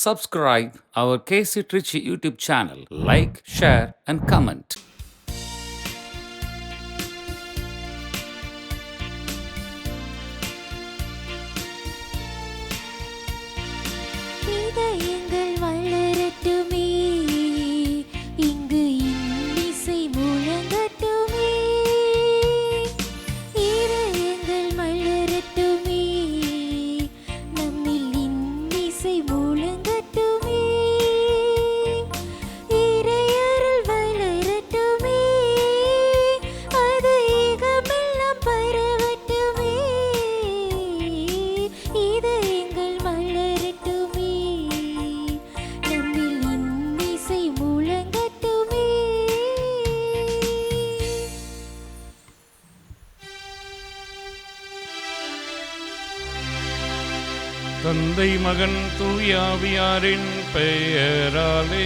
subscribe our KC Trichy YouTube channel. Like, share and comment. இதயங்கள் வளரட்டுமே, இங்கு இன்னிசை முழங்கட்டுமே. இதயங்கள் மலரட்டுமே, நம்மில் இன்னிசை முழங்கட்டுமே. இறையருள் வளரட்டுமே, அது ஏகமெல்லாம் பரவட்டுமே. இதயங்கள் மலரட்டுமே, நம்மில் இன்னிசை முழங்கட்டுமே. தந்தை மகன் தூயாவியாரின் பெயராலே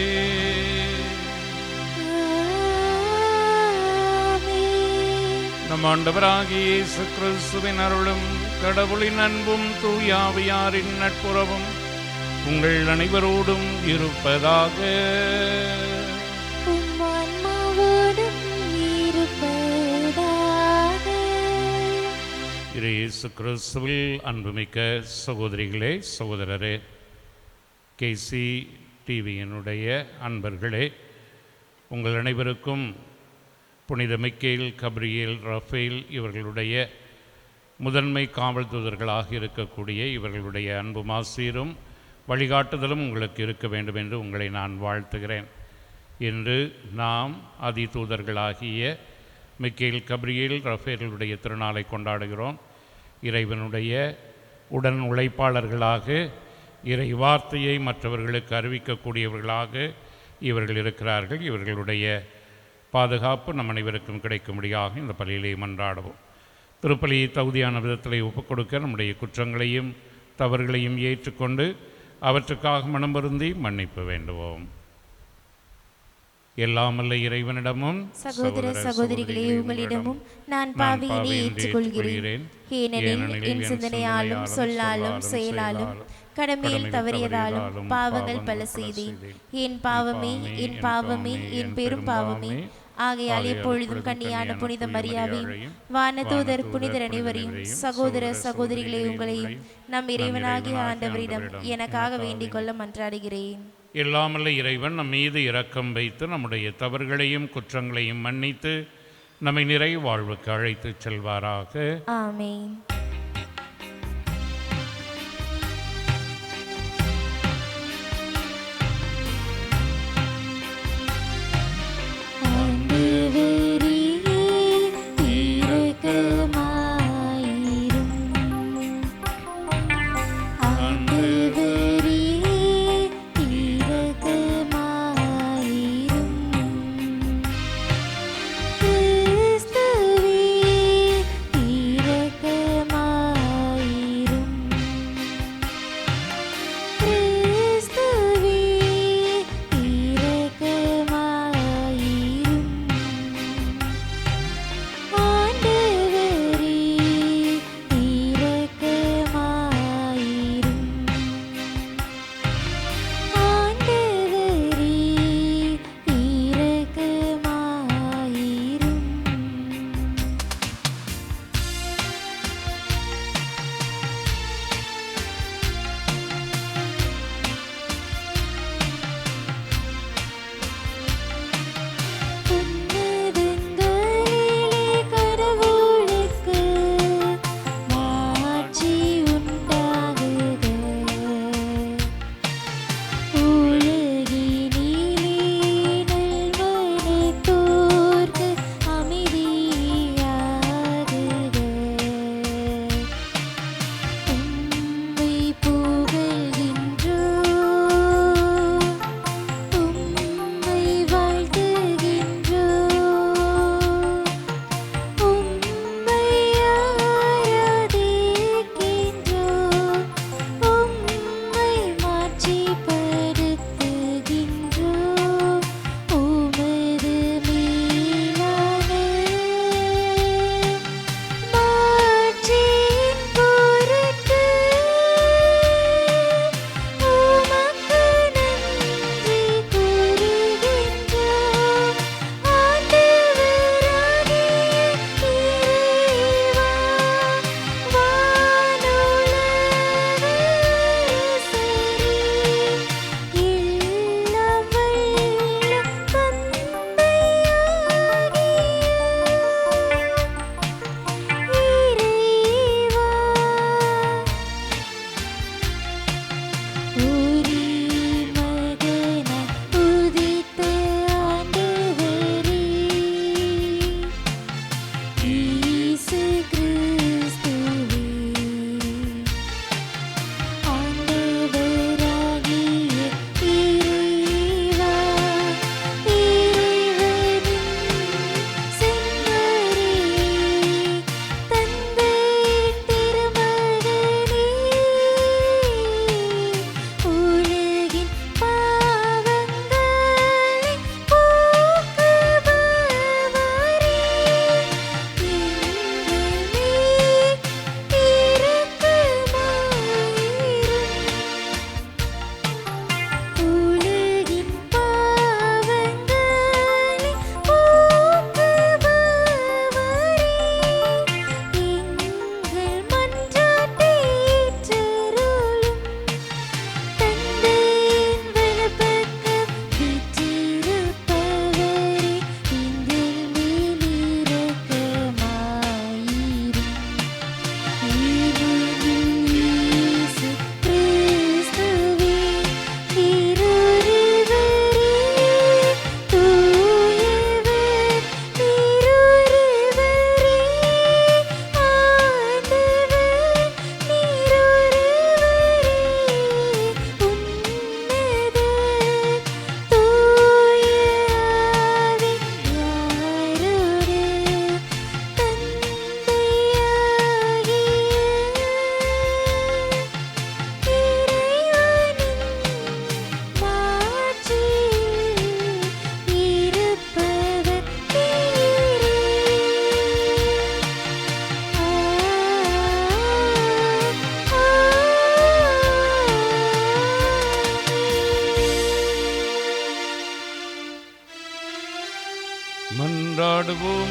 ஆமென். நம் ஆண்டவராகிய இயேசு கிறிஸ்துவின் அருளும் கடவுளின் அன்பும் தூயாவியாரின் நட்புறவும் உங்கள் அனைவரோடும் இருப்பதாக. உம் ஆன்மாவோடும் இருப்பதாக. இயேசு கிறிஸ்துவில் அன்புமிக்க சகோதரிகளே, சகோதரரே, கேசி டிவியினுடைய அன்பர்களே, உங்கள் அனைவருக்கும் புனித மிக்கேல், கப்ரியேல், ரஃபேல் இவர்களுடைய முதன்மை காவல் தூதர்களாக இருக்கக்கூடிய இவர்களுடைய அன்பும் ஆசீரும் வழிகாட்டுதலும் உங்களுக்கு இருக்க வேண்டும் என்று உங்களை நான் வாழ்த்துகிறேன். இன்று நாம் அதி தூதர்களாகிய மிக்கேல், கப்ரியேல், ரஃபேலுடைய திருநாளை கொண்டாடுகிறோம். இறைவனுடைய உடன் உழைப்பாளர்களாக இறை வார்த்தையை மற்றவர்களுக்கு அறிவிக்கக்கூடியவர்களாக இவர்கள் இருக்கிறார்கள். இவர்களுடைய பாதுகாப்பு நம் அனைவருக்கும் கிடைக்கும்படியாக இந்த பலியிலே மன்றாடுவோம். திருப்பலியை தகுதியான விதத்திலே ஒப்புக் கொடுக்க நம்முடைய குற்றங்களையும் தவறுகளையும் ஏற்றுக்கொண்டு அவற்றுக்காக மனம் வருந்தி மன்னிப்பு வேண்டுவோம். எல்லாமல்ல இறைவனிடமும் சகோதர சகோதரிகளே, உங்களிடமும் நான் பாவியினை ஏற்றுக்கொள்கிறேன். ஏனெனில் என் சிந்தனையாலும் சொல்லாலும் செயலாலும் கடமையில் தவறியதாலும் பாவங்கள் பல செய்தேன். என் பாவமே, என் பாவமே, என் பெரும் பாவமே. ஆகையால் எப்பொழுதும் கன்னியான புனித மரியாவையும் வானதூதர் புனிதர் அனைவரையும் சகோதர சகோதரிகளே உங்களையும் நம் இறைவனாகிய ஆண்டவரிடம் எனக்காக வேண்டிக் கொள்ள மன்றாடுகிறேன். எல்லாமல்ல இறைவன் நம் மீது இரக்கம் வைத்து நம்முடைய தவறுகளையும் குற்றங்களையும் மன்னித்து நம்மை நிறை வாழ்வுக்கு அழைத்துச் செல்வாராக. ஆமென். ஆண்டவரே, இரக்கமாயிரும். ஆண்டவரே, இரக்கமாயிரும். கிறிஸ்துவே, இரக்கமாயிரும்.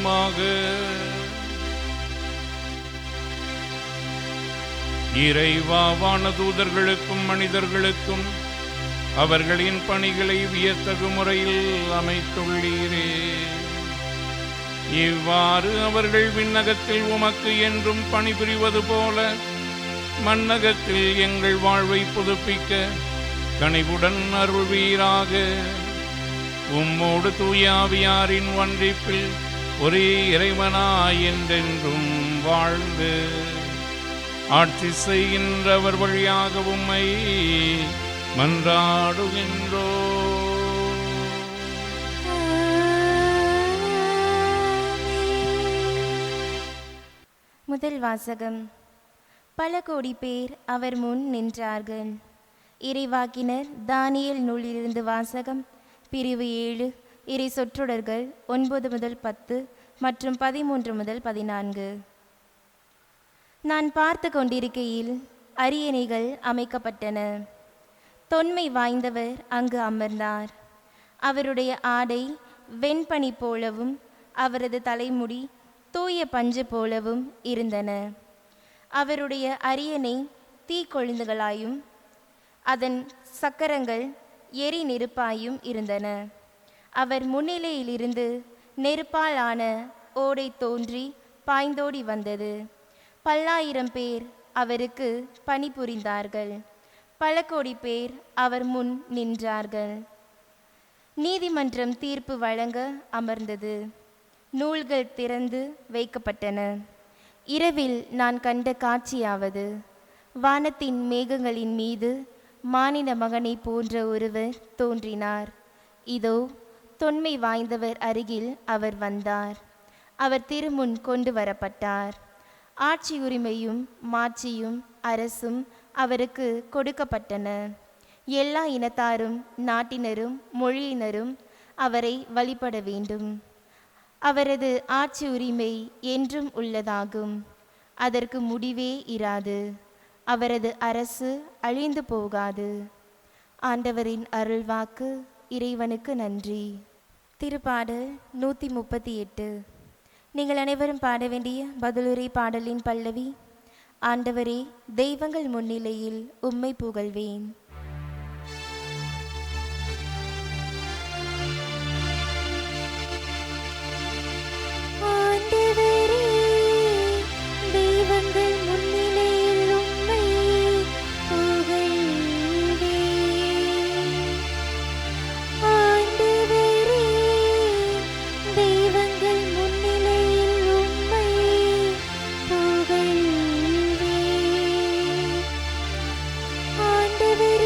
ஆசீர்வதித்தருளுமாக. இறைவா, வானதூதர்களுக்கும் மனிதர்களுக்கும் அவர்களின் பணிகளை வியத்தகு முறையில் அமைத்துள்ளீரே. இவ்வாறு அவர்கள் விண்ணகத்தில் உமக்கு என்றும் பணிபுரிவது போல மண்ணகத்தில் எங்கள் வாழ்வை புதுப்பிக்க கனிவுடன் அருள்வீராக. உம்மோடு தூய ஆவியாரின் ஒன்றிப்பில் ஒரே இறைவனாய் என்றென்றும் வாழ்ந்து ஆட்சி செய்கின்றவர் வழியாக உம்மை மன்றாடுகின்றோ. முதல் வாசகம். பல கோடி பேர் அவர் முன் நின்றார்கள். இறைவாக்கினர் தானியேல் நூலிலிருந்து வாசகம். பிரிவு 7, இறை சொற்றொடர்கள் 9 முதல் 10 மற்றும் 13 முதல் 14. நான் பார்த்து கொண்டிருக்கையில் அரியணைகள் அமைக்கப்பட்டன. தொன்மை வாய்ந்தவர் அங்கு அமர்ந்தார். அவருடைய ஆடை வெண்பனி போலவும் அவரது தலைமுடி தூய பஞ்சு போலவும் இருந்தன. அவருடைய அரியணை தீக்கொழுந்துகளாயும் அதன் சக்கரங்கள் எரி நெருப்பாயும் இருந்தன. அவர் முன்னிலையிலிருந்து நெருப்பால் ஆன ஓடை தோன்றி பாய்ந்தோடி வந்தது. பல்லாயிரம் பேர் அவருக்கு பணிபுரிந்தார்கள். பல கோடி பேர் அவர் முன் நின்றார்கள். நீதிமன்றம் தீர்ப்பு வழங்க அமர்ந்தது. நூல்கள் திறந்து வைக்கப்பட்டன. இரவில் நான் கண்ட காட்சியாவது, வானத்தின் மேகங்களின் மீது மானிட மகனை போன்ற ஒருவர் தோன்றினார். இதோ, தொன்மை வாய்ந்தவர் அருகில் அவர் வந்தார். அவர் திருமுன் கொண்டு வரப்பட்டார். ஆட்சி உரிமையும் மாட்சியும் அரசும் அவருக்கு கொடுக்கப்பட்டன. எல்லா இனத்தாரும் நாட்டினரும் மொழியினரும் அவரை வழிபட வேண்டும். அவரது ஆட்சி உரிமை என்றும் உள்ளதாகும். அதற்கு முடிவே இராது. அவரது அரசு அழிந்து போகாது. ஆண்டவரின் அருள்வாக்கு. இறைவனுக்கு நன்றி. திருப்பாடல் 138. நீங்கள் அனைவரும் பாட வேண்டிய பதிலுரை பாடலின் பல்லவி. ஆண்டவரே, தெய்வங்கள் முன்னிலையில் உம்மை புகழ்வேன். ஆண்டவரே,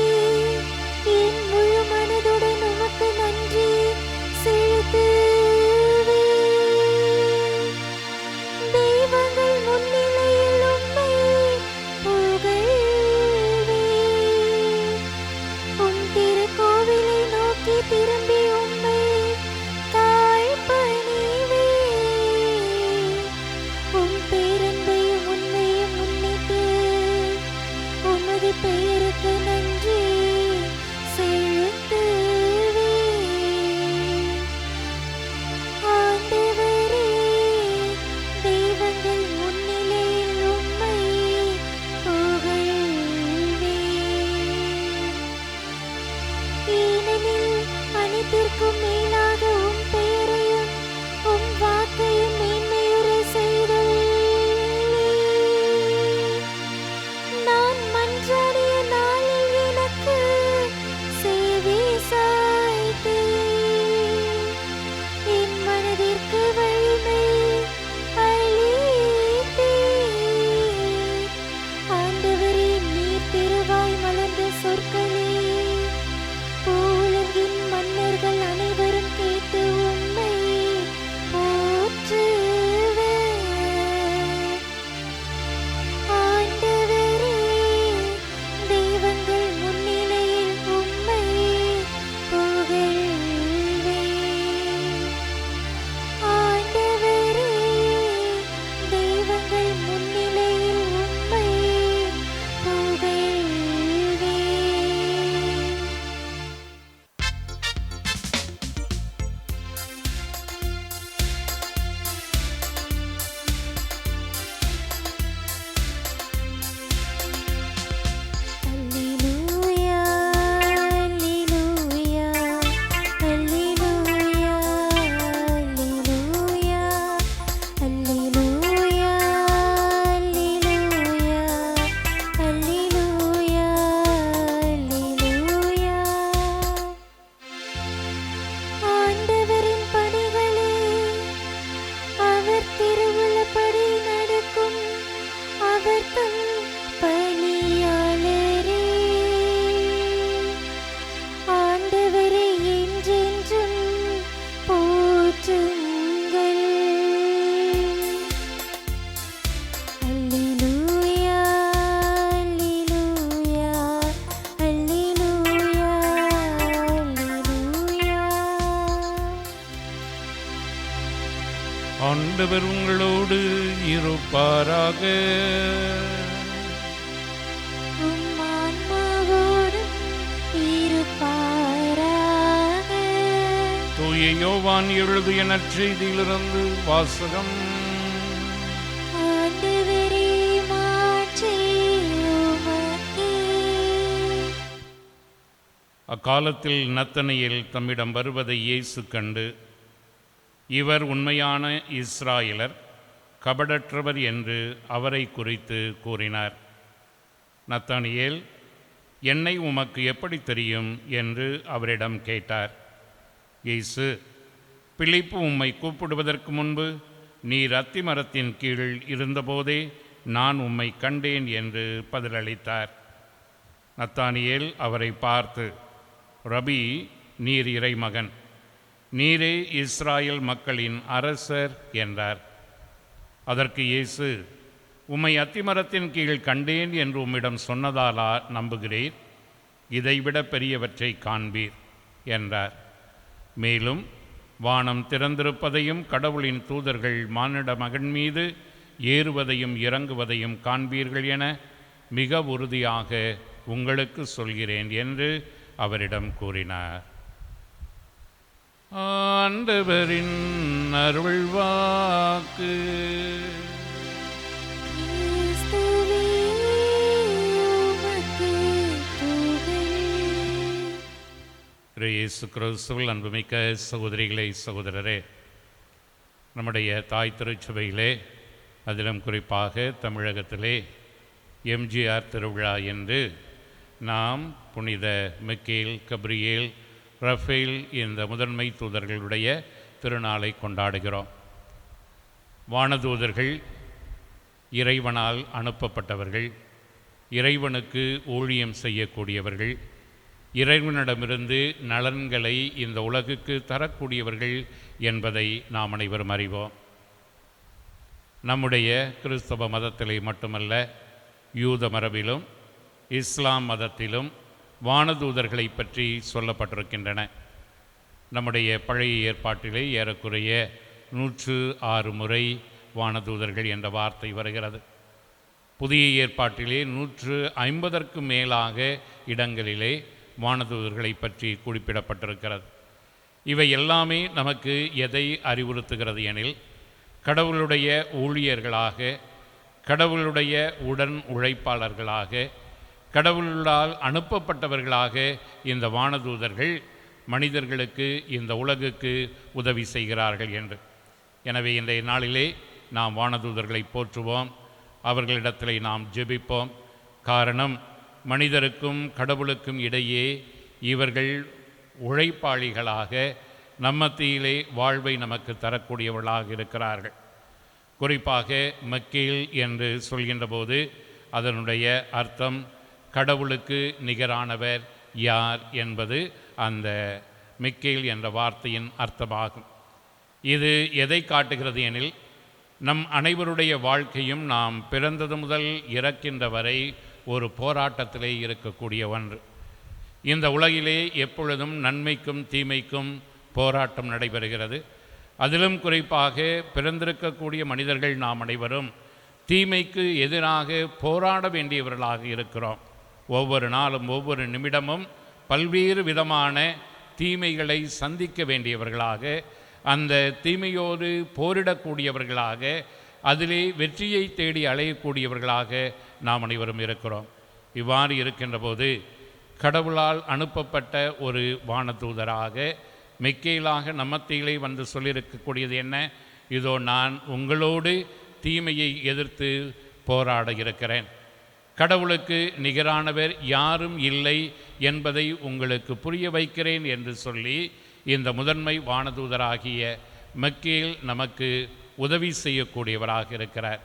ஆண்டவர் உங்களோடு இருப்பாராக. உம் ஆன்மாவோடும் இருப்பாராக. தூய யோவான் எழுதிய நற்செய்தியிலிருந்து வாசகம். ஆண்டவரே, மாட்சி உமக்கே. அக்காலத்தில் நத்தனியேல் தம்மிடம் வருவதை இயேசு கண்டு, இவர் உண்மையான இஸ்ராயலர், கபடற்றவர் என்று அவரை குறித்து கூறினார். நத்தனியேல், என்னை உமக்கு எப்படி தெரியும் என்று அவரிடம் கேட்டார். இயேசு, பிலிப்பு உம்மை கூப்பிடுவதற்கு முன்பு நீர் அத்தி மரத்தின் கீழ் இருந்தபோதே நான் உம்மை கண்டேன் என்று பதிலளித்தார். நத்தானியேல் அவரை பார்த்து, ரபி, நீர் இறைமகன், நீரே இஸ்ராயல் மக்களின் அரசர் என்றார். அதற்கு இயேசு, உம்மை அத்திமரத்தின் கீழ் கண்டேன் என்று உம்மிடம் சொன்னதாலா நம்புகிறீர்? இதைவிட பெரியவற்றை காண்பீர் என்றார். மேலும் வானம் திறந்திருப்பதையும் கடவுளின் தூதர்கள் மானிட மகன் மீது ஏறுவதையும் இறங்குவதையும் காண்பீர்கள் என மிக உறுதியாக உங்களுக்கு சொல்கிறேன் என்று அவரிடம் கூறினார். ஆண்டவரின் அருள்வாக்கு. கிறிஸ்துவே, உமக்கு புகழ். இயேசு கிறிஸ்துவில் அன்புமிக்க சகோதரிகளே, சகோதரரே, நம்முடைய தாய் திருச்சபையிலே, அதிலும் குறிப்பாக தமிழகத்திலே எம்ஜிஆர் திருவிழா என்று நாம் புனித மிக்கேல், கப்ரியேல், ரஃபேல் இந்த முதன்மை தூதர்களுடைய திருநாளை கொண்டாடுகிறோம். வானதூதர்கள் இறைவனால் அனுப்பப்பட்டவர்கள், இறைவனுக்கு ஊழியம் செய்யக்கூடியவர்கள், இறைவனிடமிருந்து நலன்களை இந்த உலகுக்கு தரக்கூடியவர்கள் என்பதை நாம் அனைவரும் அறிவோம். நம்முடைய கிறிஸ்தவ மதத்திலே மட்டுமல்ல, யூத மரபிலும் இஸ்லாம் மதத்திலும் வானதூதர்களை பற்றி சொல்லப்பட்டிருக்கின்றன. நம்முடைய பழைய ஏற்பாட்டிலே ஏறக்குறைய 106 முறை வானதூதர்கள் என்ற வார்த்தை வருகிறது. புதிய ஏற்பாட்டிலே 150க்கும் மேலாக இடங்களிலே வானதூதர்களை பற்றி குறிப்பிடப்பட்டிருக்கிறது. இவை எல்லாமே நமக்கு எதை அறிவுறுத்துகிறது எனில், கடவுளுடைய ஊழியர்களாக, கடவுளுடைய உடன் உழைப்பாளர்களாக, கடவுளால் அனுப்பப்பட்டவர்களாக இந்த வானதூதர்கள் மனிதர்களுக்கு, இந்த உலகுக்கு உதவி செய்கிறார்கள் என்று. எனவே இன்றைய நாளிலே நாம் வானதூதர்களை போற்றுவோம், அவர்களிடத்திலே நாம் ஜெபிப்போம். காரணம், மனிதருக்கும் கடவுளுக்கும் இடையே இவர்கள் உழைப்பாளிகளாக நம்மத்தியிலே வாழ்வை நமக்கு தரக்கூடியவர்களாக இருக்கிறார்கள். குறிப்பாக மக்கீல் என்று சொல்கின்ற போது அதனுடைய அர்த்தம் கடவுளுக்கு நிகரானவர் யார் என்பது அந்த மிக்கேல் என்ற வார்த்தையின் அர்த்தமாகும். இது எதை காட்டுகிறது எனில், நம் அனைவருடைய வாழ்க்கையும் நாம் பிறந்தது முதல் இறக்கின்ற வரை ஒரு போராட்டத்திலே இருக்கக்கூடிய ஒன்று. இந்த உலகிலே எப்பொழுதும் நன்மைக்கும் தீமைக்கும் போராட்டம் நடைபெறுகிறது. அதிலும் குறிப்பாக பிறந்திருக்கக்கூடிய மனிதர்கள் நாம் அனைவரும் தீமைக்கு எதிராக போராட வேண்டியவர்களாக இருக்கிறோம். ஒவ்வொரு நாளும், ஒவ்வொரு நிமிடமும் பல்வேறு விதமான தீமைகளை சந்திக்க வேண்டியவர்களாக, அந்த தீமையோடு போரிடக்கூடியவர்களாக, அதிலே வெற்றியை தேடி அலையக்கூடியவர்களாக நாம் அனைவரும் இருக்கிறோம். இவ்வாறு இருக்கின்ற போது கடவுளால் அனுப்பப்பட்ட ஒரு வானதூதராக மிக்கேலாக நம்மத்திலே வந்து சொல்லியிருக்கக்கூடியது என்ன? இதோ நான் உங்களோடு தீமையை எதிர்த்து போராட இருக்கிறேன். கடவுளுக்கு நிகரானவர் யாரும் இல்லை என்பதை உங்களுக்கு புரிய வைக்கிறேன் என்று சொல்லி இந்த முதன்மை வானதூதராகிய மிக்கேல் நமக்கு உதவி செய்யக்கூடியவராக இருக்கிறார்.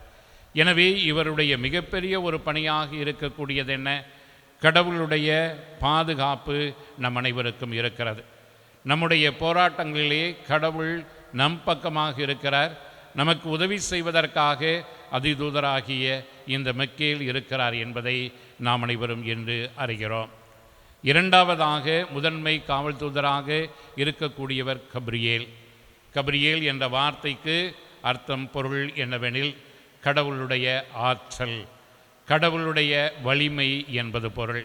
எனவே இவருடைய மிகப்பெரிய ஒரு பணியாக இருக்கக்கூடியது என்ன? கடவுளுடைய பாதுகாப்பு நம் அனைவருக்கும் இருக்கிறது. நம்முடைய போராட்டங்களிலே கடவுள் நம் பக்கமாக இருக்கிறார். நமக்கு உதவி செய்வதற்காக அதிதூதராகிய இந்த மிக்கேல் இருக்கிறார் என்பதை நாம் அனைவரும் இன்று அறிகிறோம். இரண்டாவதாக முதன்மை காவல் தூதராக இருக்கக்கூடியவர் கப்ரியேல். கப்ரியேல் என்ற வார்த்தைக்கு அர்த்தம் பொருள் என்னவெனில் கடவுளுடைய ஆற்றல், கடவுளுடைய வலிமை என்பது பொருள்.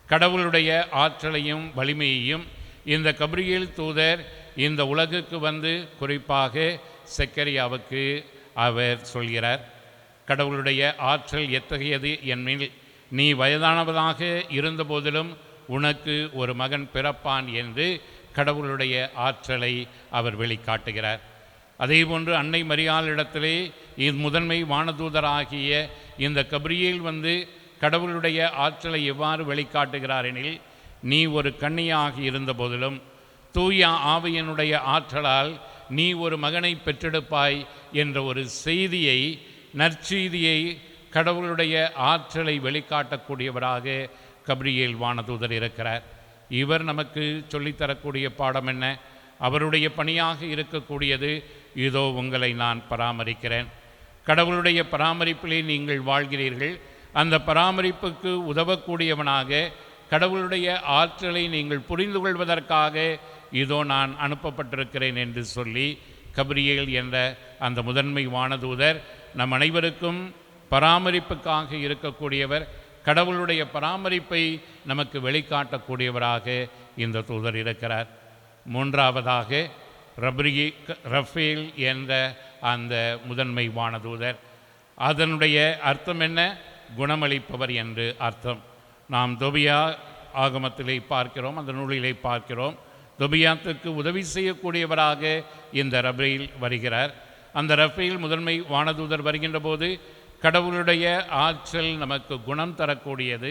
கடவுளுடைய ஆற்றலையும் வலிமையையும் இந்த கபிரியேல் தூதர் இந்த உலகுக்கு வந்து குறிப்பாக செக்கரியாவுக்கு அவர் சொல்கிறார். கடவுளுடைய ஆற்றல் எத்தகையது என்னில், நீ வயதானவதாக இருந்தபோதிலும் உனக்கு ஒரு மகன் பிறப்பான் என்று கடவுளுடைய ஆற்றலை அவர் வெளிக்காட்டுகிறார். அதேபோன்று அன்னை மரியாளிடத்திலே முதன்மை வானதூதராகிய இந்த கபிரியேல் வந்து கடவுளுடைய ஆற்றலை எவ்வாறு வெளிக்காட்டுகிறார் எனில், நீ ஒரு கன்னியாக இருந்த போதிலும் தூய ஆவியினுடைய ஆற்றலால் நீ ஒரு மகனை பெற்றெடுப்பாய் என்ற ஒரு செய்தியை, நற்செய்தியை, கடவுளுடைய ஆற்றலை வெளிக்காட்டக்கூடியவராக கபிரியேல் வானதூதர் இருக்கிறார். இவர் நமக்கு சொல்லித்தரக்கூடிய பாடம் என்ன? அவருடைய பணியாக இருக்கக்கூடியது, இதோ உங்களை நான் பராமரிக்கிறேன். கடவுளுடைய பராமரிப்பிலே நீங்கள் வாழ்கிறீர்கள். அந்த பராமரிப்புக்கு உதவக்கூடியவனாக, கடவுளுடைய ஆற்றலை நீங்கள் புரிந்து கொள்வதற்காக இதோ நான் அனுப்பப்பட்டிருக்கிறேன் என்று சொல்லி கபிரியேல் என்ற அந்த முதன்மை வானதூதர் நம் அனைவருக்கும் பராமரிப்புக்காக இருக்கக்கூடியவர், கடவுளுடைய பராமரிப்பை நமக்கு வெளிக்காட்டக்கூடியவராக இந்த தூதர் இருக்கிறார். மூன்றாவதாக ரஃபேல் என்ற அந்த முதன்மை வானதூதர், அதனுடைய அர்த்தம் என்ன? குணமளிப்பவர் என்று அர்த்தம். நாம் தொபியா ஆகமத்திலே பார்க்கிறோம், அந்த நூலிலே பார்க்கிறோம். தொபியாத்துக்கு உதவி செய்யக்கூடியவராக இந்த ரஃபேல் வருகிறார். அந்த ரஃபேல் முதன்மை வானதூதர் வருகின்ற போது கடவுளுடைய ஆற்றல் நமக்கு குணம் தரக்கூடியது.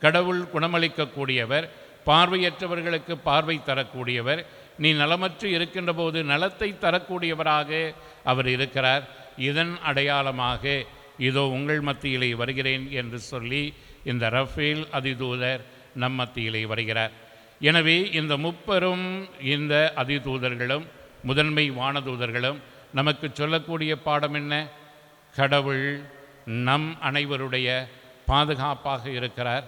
கடவுள் குணமளிக்கக்கூடியவர், பார்வையற்றவர்களுக்கு பார்வை தரக்கூடியவர், நீ நலமற்று இருக்கின்ற போது நலத்தை தரக்கூடியவராக அவர் இருக்கிறார். இதன் அடையாளமாக இதோ உங்கள் மத்தியிலே வருகிறேன் என்று சொல்லி இந்த ரஃபேல் அதிதூதர் நம் மத்தியிலே வருகிறார். எனவே இந்த முப்பெரும் இந்த அதிதூதர்களும் முதன்மை வானதூதர்களும் நமக்கு சொல்லக்கூடிய பாடம் என்ன? கடவுள் நம் அனைவருடைய பாதுகாப்பாக இருக்கிறார்,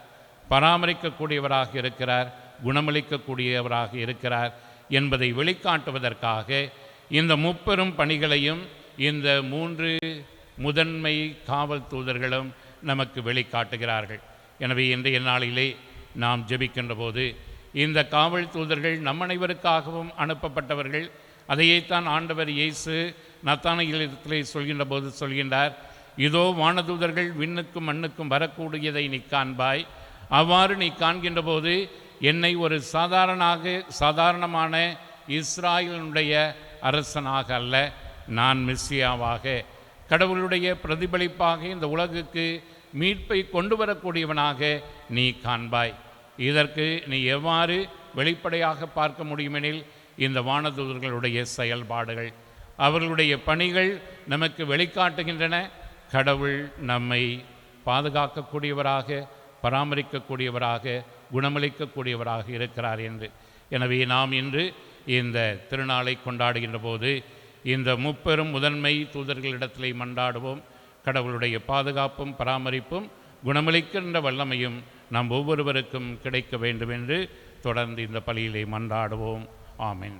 பராமரிக்கக்கூடியவராக இருக்கிறார், குணமளிக்கக்கூடியவராக இருக்கிறார் என்பதை வெளிக்காட்டுவதற்காக இந்த முப்பெரும் பணிகளையும் இந்த 3 முதன்மை காவல் தூதர்களும் நமக்கு வெளிக்காட்டுகிறார்கள். எனவே இன்றைய நாளிலே நாம் ஜெபிக்கின்ற போது இந்த காவல் தூதர்கள் நம் அனைவருக்காகவும் அனுப்பப்பட்டவர்கள். அதையேத்தான் ஆண்டவர் இயேசு நத்தானியேலிடத்திலே சொல்கின்ற போது சொல்கின்றார், இதோ வானதூதர்கள் விண்ணுக்கும் மண்ணுக்கும் வரக்கூடியதை நீ காண்பாய். அவ்வாறு நீ காண்கின்ற போது என்னை ஒரு சாதாரணமான இஸ்ராயேலுடைய அரசனாக அல்ல, நான் மெஸ்ஸியாவாக, கடவுளுடைய பிரதிபலிப்பாக இந்த உலகுக்கு மீட்பை கொண்டு வரக்கூடியவனாக நீ காண்பாய். இதற்கு நீ எவ்வாறு வெளிப்படையாக பார்க்க முடியுமெனில் இந்த வானதூதர்களுடைய செயல்பாடுகள், அவர்களுடைய பணிகள் நமக்கு வெளிக்காட்டுகின்றன. கடவுள் நம்மை பாதுகாக்கக்கூடியவராக, பராமரிக்கக்கூடியவராக, குணமளிக்கக்கூடியவராக இருக்கிறார் என்று. எனவே நாம் இன்று இந்த திருநாளை கொண்டாடுகின்ற போது இந்த முப்பெரும் முதன்மை தூதர்களிடத்திலே மன்றாடுவோம். கடவுளுடைய பாதுகாப்பும் பராமரிப்பும் குணமளிக்கின்ற வல்லமையும் நாம் ஒவ்வொருவருக்கும் கிடைக்க வேண்டும் என்று தொடர்ந்து இந்த பலியிலே மன்றாடுவோம். ஆமென்.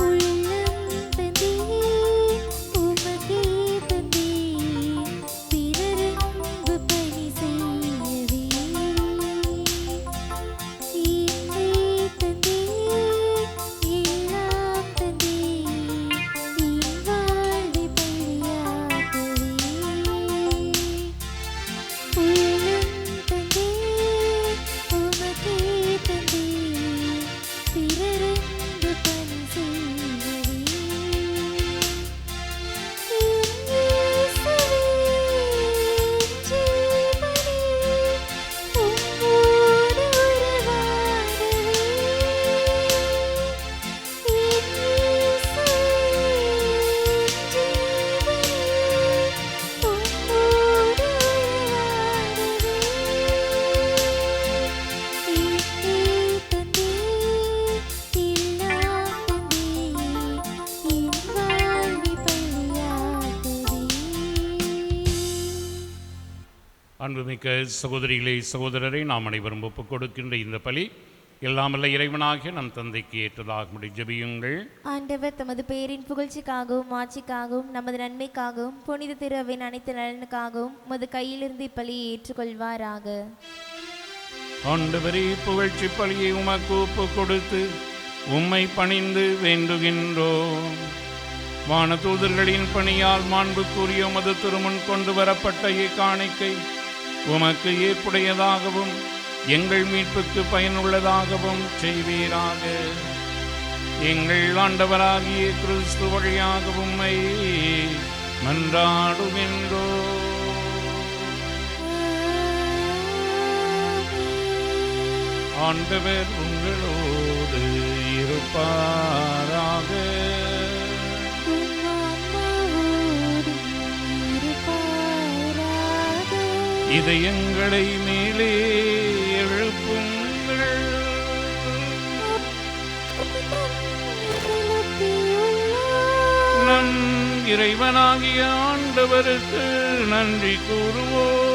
உள்ளம் தந்தே அன்புமிக்க சகோதரிகளே சகோதரரை நாம் அனைவரும் ஒப்புக் கொடுக்கின்ற இந்த பலி எல்லாமல்ல இறைவனாகிய நம் தந்தைக்கு ஏற்றதாக ஜெபியுங்கள். ஆண்டவர் தமது பெயரின் புகழ்ச்சிக்காகவும் ஆட்சிக்காகவும் நமது நன்மைக்காகவும் புனித திருவின் அனைத்து நலனுக்காகவும் உமது கையிலிருந்து இப்பலியை ஏற்றுக்கொள்வாராக. ஆண்டவரே, புகழ்ச்சி பலியை உமக்கு ஒப்புக் கொடுத்து உம்மை பணிந்து வேண்டுகின்றோம். வானதூதர்களின் பணியால் மாண்புக்குரிய உமது திருமுன் கொண்டு வரப்பட்ட இக்காணிக்கை உமக்கு ஏற்புடையதாகவும் எங்கள் மீட்புக்கு பயனுள்ளதாகவும் செய்வீராக. எங்கள் ஆண்டவராகிய கிறிஸ்து வழியாக உம்மை மன்றாடுகின்றோம். ஆண்டவர் உங்களோடு இருப்பாராக. இதயங்களை மேலே எழுப்புங்கள். நம் இறைவனாகிய ஆண்டவருக்கு நன்றி கூறுவோம்.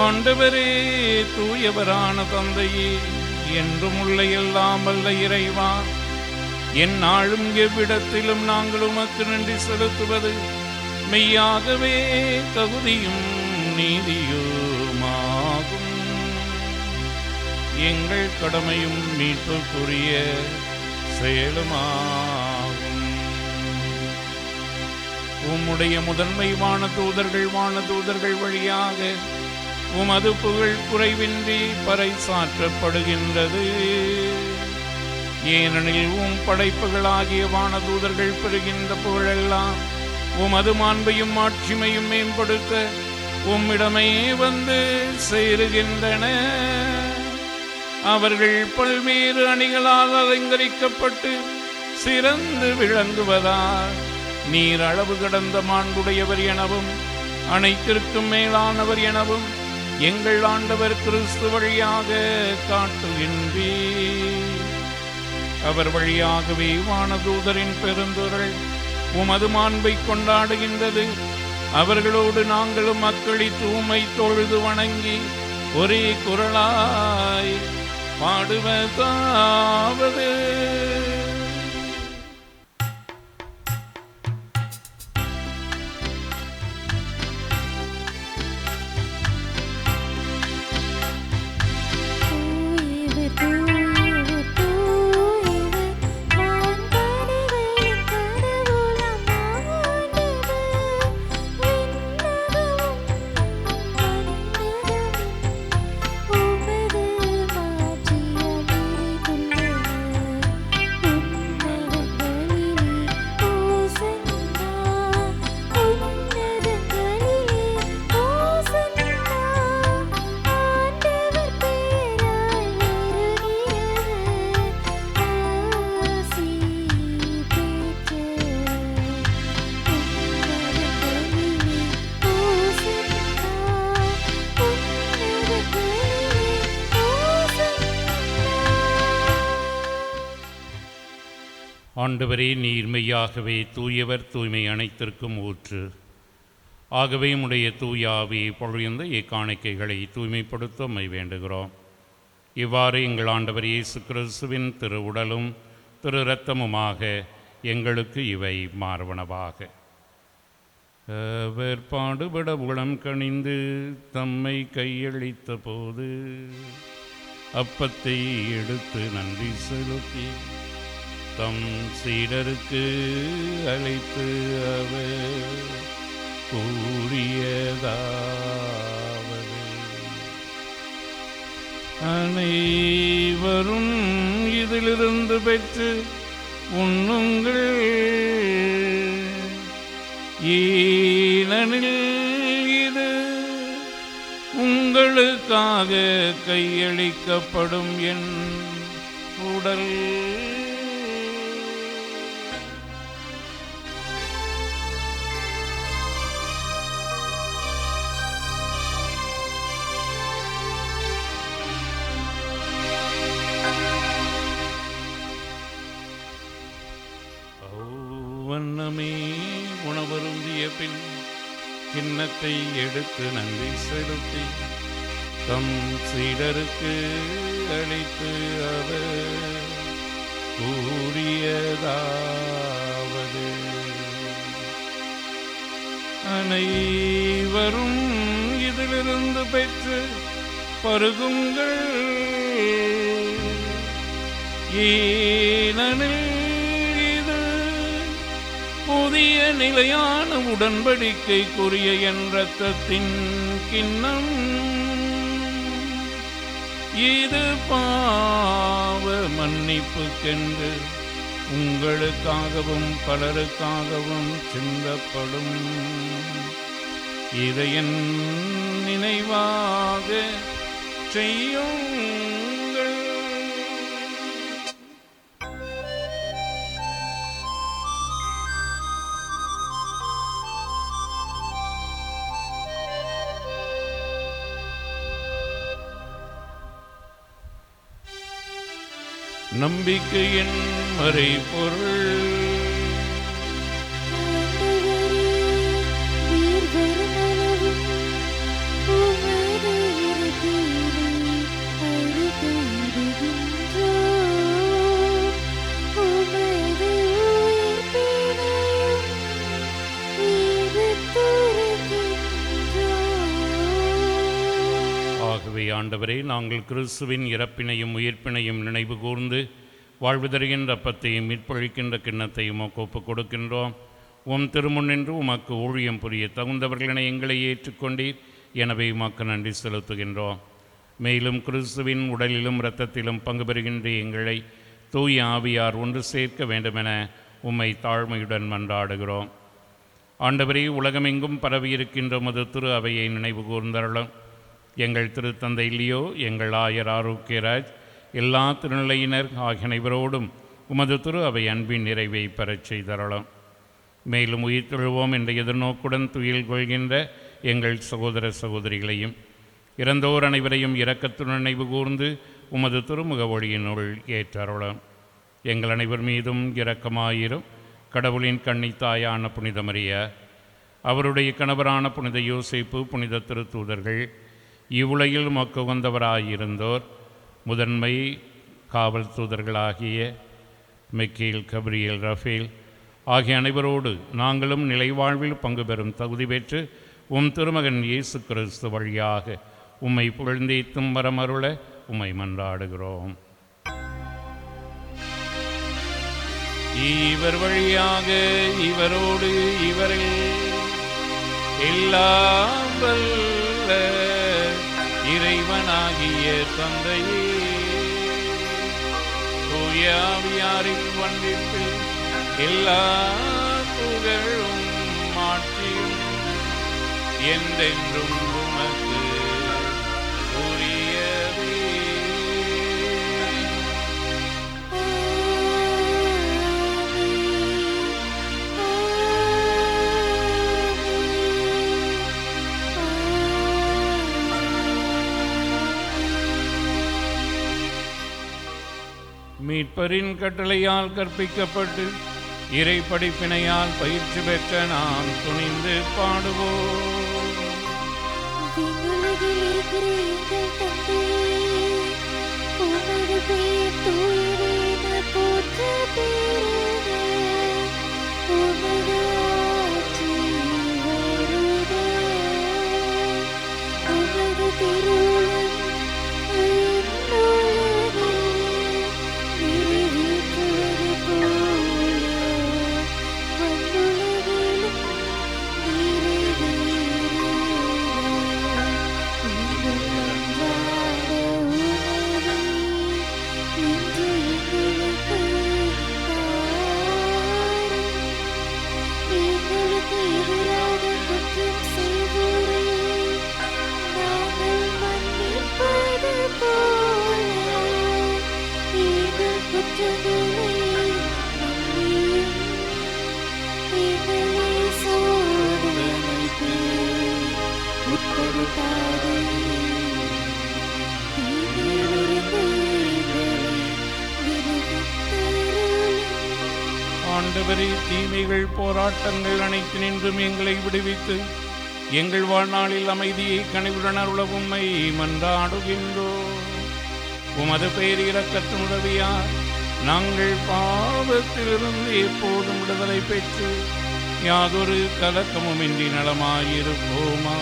ஆண்டவரே, தூயவரான தந்தையே, என்றும் உள்ள எல்லாம் வல்ல இறைவா, எந்நாளும் எவ்விடத்திலும் நாங்கள் உமக்கு நன்றி செலுத்துவது மெய்யாகவே தகுதியும் நீதியுமாகும். எங்கள் கடமையும் மீட்புக்குரிய செயலுமாகும். உம்முடைய முதன்மை வானதூதர்கள் வழியாக உமது புகழ் குறைவின்றி பறைசாற்றப்படுகின்றது. ஏனெனில் உம் படைப்புகளாகிய வானதூதர்கள் பெறுகின்ற புகழெல்லாம் உமது மாண்பையும் ஆட்சிமையும் மேம்படுத்த உம்மிடமே வந்து சேருகின்றன. அவர்கள் பல்வேறு அணிகளால் அலங்கரிக்கப்பட்டு சிறந்து விளங்குவதால் நீர் அளவு கடந்த மாண்புடையவர் எனவும் அனைத்திற்கும் மேலானவர் எனவும் எங்கள் ஆண்டவர் கிறிஸ்து வழியாக காட்டுகின்றீர். அவர் வழியாகவே வானதூதரின் பெருந்துரல் உமது மாண்பை கொண்டாடுகின்றது. அவர்களோடு நாங்களும் மக்களை தூய்மை தொழுது வணங்கி ஒரே குரலாய் பாடுவதாவது. ஆண்டவரே, நீர் மெய்யாகவே தூயவர், தூய்மை அனைத்திற்கும் ஊற்று. ஆகவே உம்முடைய தூய ஆவியை பொழிந்த இக்காணிக்கைகளை தூய்மைப்படுத்த உம்மை வேண்டுகிறோம். இவ்வாறு எங்கள் ஆண்டவர் இயேசு கிறிஸ்துவின் திரு உடலும் திரு இரத்தமுமாக எங்களுக்கு இவை மார்பனவாக. அவர் பாடுபட உளம் கனிந்து தம்மை கையளித்த போது அப்பத்தை எடுத்து நன்றி செலுத்தி தம் சீடருக்கு அழைத்து அவர் கூறியதாவது: அனைவரும் இதிலிருந்து பெற்று உண்ணுங்கள். ஏனெனில் இது உங்களுக்காக கையளிக்கப்படும் என் உடல். பின் கிண்ணத்தை எடுத்து நன்றி செலுத்தி தம் சீடருக்கு அளித்து அவர் கூறியதாவது, அனைவரும் இதிலிருந்து பெற்று பருகுங்கள், ஏனெனில் இது புதிய நிலையான உடன்படிக்கைக்குரிய என் இரத்தத்தின் கிண்ணம். இது பாவ மன்னிப்புக்கென்று உங்களுக்காகவும் பலருக்காகவும் சிந்தப்படும். இதை என் நினைவாக செய்யுங்கள். நம்பிக்கையின் மறைபொருள். ஆகவே ஆண்டவரே, நாங்கள் கிறிஸ்துவின் இறப்பினையும் உயிர்ப்பினையும் நினைவு கூர்ந்து வாழ்வு தருகின்ற அப்பத்தையும் மீட்பளிக்கின்ற கிண்ணத்தையும் ஒப்புக் கொடுக்கின்றோம். உம் திருமுன்னின்று உமக்கு ஊழியம் புரிய தகுந்தவர்களினை எங்களை ஏற்றுக்கொண்டீர். எனவே உமக்கு நன்றி செலுத்துகின்றோம். மேலும் கிறிஸ்துவின் உடலிலும் இரத்தத்திலும் பங்கு பெறுகின்ற எங்களை தூய ஆவியார் ஒன்று சேர்க்க வேண்டுமென உம்மை தாழ்மையுடன் மன்றாடுகிறோம். ஆண்டவரே, உலகமெங்கும் பரவியிருக்கின்ற உமது திரு அவையை நினைவு கூர்ந்தருளும். எங்கள் திருத்தந்தை லியோ, எங்கள் ஆயர் ஆரோக்கியராஜ், எல்லா திருநிலையினர் ஆகிய அனைவரோடும் உமது திரு அவை அன்பின் நிறைவை பெறச் செய்தருளும். மேலும் உயிர் தொழுவோம் என்ற எதிர்நோக்குடன் துயில் கொள்கின்ற எங்கள் சகோதர சகோதரிகளையும் இறந்தோர் அனைவரையும் இரக்கத்துடன் நினைவு கூர்ந்து உமது திருமுக ஒளியினுள் ஏற்றருளும். எங்கள் அனைவர் மீதும் இரக்கமாயிரும். கடவுளின் கன்னித்தாயான புனித மரியா, அவருடைய கணவரான புனித யோசேப்பு, புனித திருத்தூதர்கள், இவ்வுலகில் மக்கு உகந்தவராயிருந்தோர், முதன்மை காவல் தூதர்களாகிய மிக்கேல், கப்ரியேல், ரஃபேல் ஆகிய அனைவரோடு நாங்களும் நிலைவாழ்வில் பங்கு பெறும் தகுதி பெற்று உம் திருமகன் இயேசு கிறிஸ்து வழியாக உம்மை புகழ்ந்தேத்தும் வரமருள உம்மை மன்றாடுகிறோம். இவர் வழியாக, இவரோடு, இவரில் எல்லாம் வல்ல இறைவனாகிய தந்தையே, தூய ஆவியாரின் ஒன்றிப்பில் எல்லா புகழும் மாற்றியும் என்றென்றும் உமக்கு உரியதே. மீட்பரின் கட்டளையால் கற்பிக்கப்பட்டு இறை படிப்பினையால் பயிற்சி பெற்ற நாம் துணிந்து பாடுவோம். தீமைகள் போராட்டங்கள் அனைத்து நின்றும் எங்களை விடுவித்து எங்கள் வாழ்நாளில் அமைதியை கனிவுடன் அருள உம்மை மன்றாடுகின்றோம். உமது பேர் இரக்கத்தின் உதவியார் நாங்கள் பாவத்திலிருந்து எப்போதும் விடுதலை பெற்று யாதொரு கலக்கமுமின்றி நலமாயிருப்போமாக.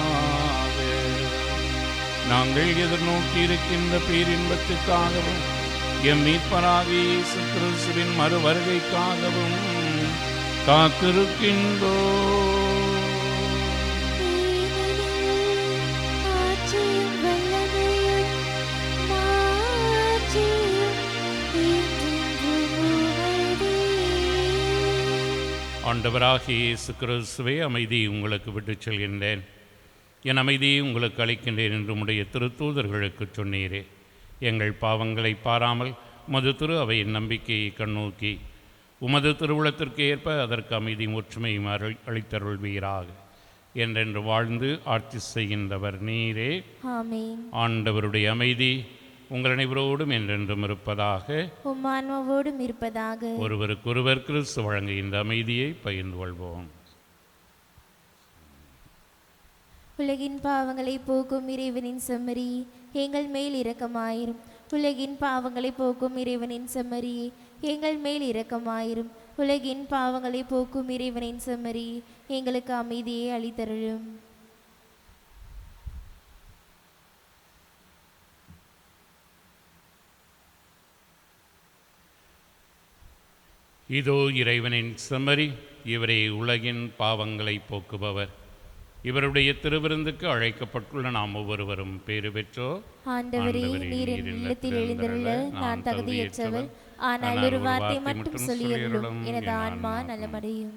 நாங்கள் எதிர்நோக்கி இருக்கின்ற பேரின்பத்துக்காகவும் எம் மீட்பராகிய இயேசு கிறிஸ்துவின் மறு வருகைக்காகவும் காத்திருக்கின்றோம். ஆண்டவராகிய இயேசு கிறிஸ்துவே, அமைதி உங்களுக்கு விட்டுச் செல்கின்றேன், என் அமைதியை உங்களுக்கு அளிக்கின்றேன் என்று உம்முடைய திருத்தூதர்களுக்கு சொன்னீரே. எங்கள் பாவங்களை பாராமல் உமது திரு அவையின் நம்பிக்கையை கண்ணோக்கி உமது திருவுளத்திற்கு ஏற்ப அதற்கு அமைதி ஒற்றுமையும் அளித்தருள்வீராக. என்றென்று வாழ்ந்து ஆட்சி செய்கின்றவர் நீரே. ஆமென். ஆண்டவருடைய அமைதி உங்கள் அனைவரோடும் என்றென்றும் இருப்பதாக. உம் ஆன்மாவோடும் இருப்பதாக. ஒருவருக்கொருவர் கிறிஸ்து வழங்குகின்ற அமைதியை பகிர்ந்து கொள்வோம். உலகின் பாவங்களை போக்கும் இறைவனின் செம்மறி எங்கள் மேல் இரக்கமாயிரும். உலகின் பாவங்களை போக்கும் இறைவனின் செம்மறி எங்கள் மேல் இரக்கமாயிரும். உலகின் பாவங்களை போக்கும் இறைவனின் செம்மறி எங்களுக்கு அமைதியை அளித்தருளும். இதோ இறைவனின் செம்மறி, இவரே உலகின் பாவங்களை போக்குபவர். இவருடைய திருவிருந்துக்கு அழைக்கப்பட்டுள்ள நாம் ஒவ்வொருவரும் பேறு பெற்றோர். ஆண்டவரே, நீர் என் இல்லத்தில் எழுந்தருள நான் தகுதியற்றவள், ஆனால் ஒரு வார்த்தை மட்டும் சொல்லியருளும், எனது ஆன்மா நலமடையும்.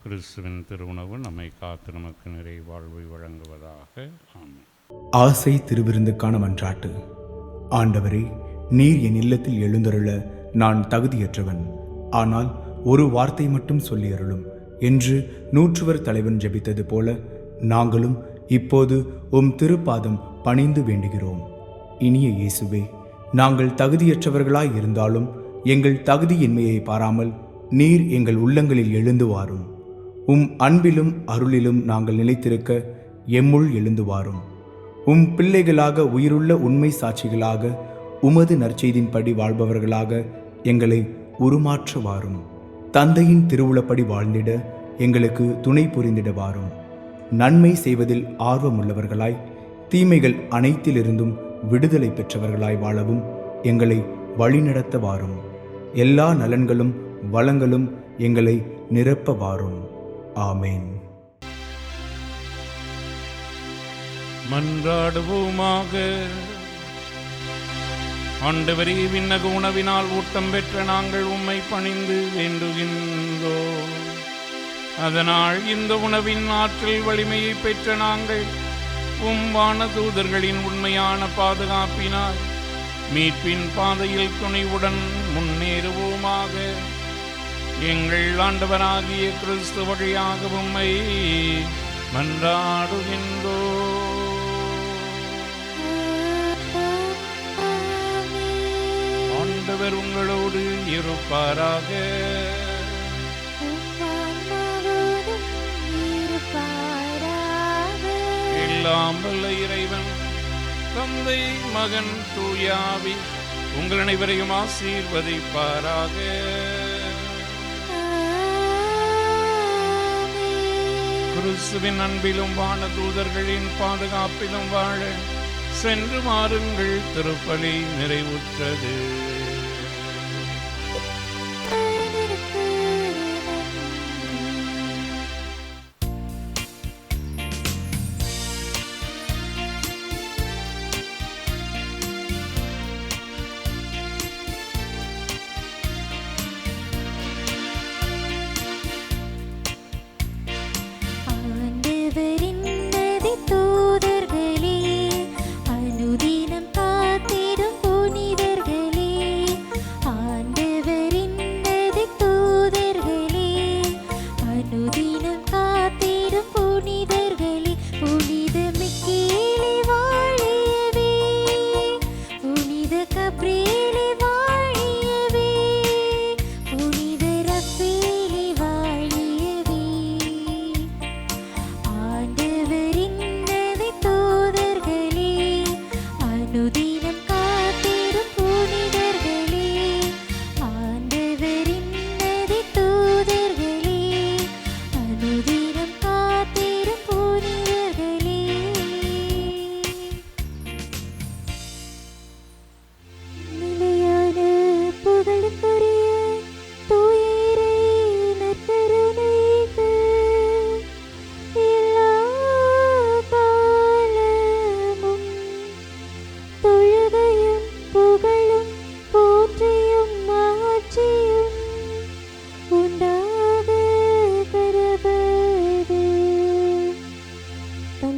கிறிஸ்துவின் திருவுணவு நம்மை காத்து நமக்கு நிறை வாழ்வை வழங்குவதாக. ஆமென். ஆசை திருவிருந்துக்கான மன்றாட்டு. ஆண்டவரே, நீர் என் இல்லத்தில் எழுந்தருள நான் தகுதியற்றவன், ஆனால் ஒரு வார்த்தை மட்டும் சொல்லியருளும் என்று நூற்றுவர் தலைவன் ஜெபித்தது போல நாங்களும் இப்போது உம் திருப்பாதம் பணிந்து வேண்டுகிறோம். இனிய இயேசுவே, நாங்கள் தகுதியற்றவர்களாய் இருந்தாலும் எங்கள் தகுதியின்மையை பாராமல் நீர் எங்கள் உள்ளங்களில் எழுந்து வாரும். உம் அன்பிலும் அருளிலும் நாங்கள் நிலைத்திருக்க எம்முள் எழுந்து வாரும். உம் பிள்ளைகளாக, உயிருள்ள உண்மை சாட்சிகளாக, உமது நற்செய்தின்படி வாழ்பவர்களாக எங்களை உருமாற்ற வாரும். தந்தையின் திருவுளப்படி வாழ்ந்திட எங்களுக்கு துணை புரிந்திட வாரும். நன்மை செய்வதில் ஆர்வமுள்ளவர்களாய், தீமைகள் அனைத்திலிருந்தும் விடுதலை பெற்றவர்களாய் வாழவும் எங்களை வழிநடத்த வாரும். எல்லா நலன்களும் வளங்களும் எங்களை நிரப்ப வாரும். ஆமேன். மன்றாடுவோமாக. ஆண்டவரே, விண்ணக உணவினால் ஊட்டம் பெற்ற நாங்கள் உம்மை பணிந்து வேண்டுகின்றோம். அதனால் இந்த உணவின் ஆற்றல் வலிமையை பெற்ற நாங்கள் உம் வானதூதர்களின் உண்மையான பாதுகாப்பினால் மீட்பின் பாதையில் துணிவுடன் முன்னேறுவோமாக. எங்கள் ஆண்டவராகிய கிறிஸ்து வழியாக உம்மை மன்றாடுகின்றோம். ஆண்டவர் உங்களோடு இருப்பாராக. எல்லாம் வல்ல இறைவன் தந்தை, மகன், தூய ஆவி உங்கள் அனைவரையும் ஆசீர்வதிப்பாராக. கிறிஸ்துவின் அன்பிலும் வானதூதர்களின் பாதுகாப்பிலும் வாழ சென்று மாறுங்கள். திருப்பலி நிறைவுற்றது. தூதர்களே, அனுதினம் காத்திடும் புனிதர்களே,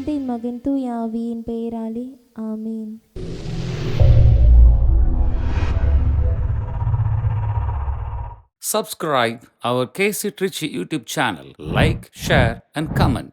தந்தை மகன் தூய ஆவியின் பெயராலே ஆமீன். Subscribe our KC Trichy YouTube channel. Like, share and comment.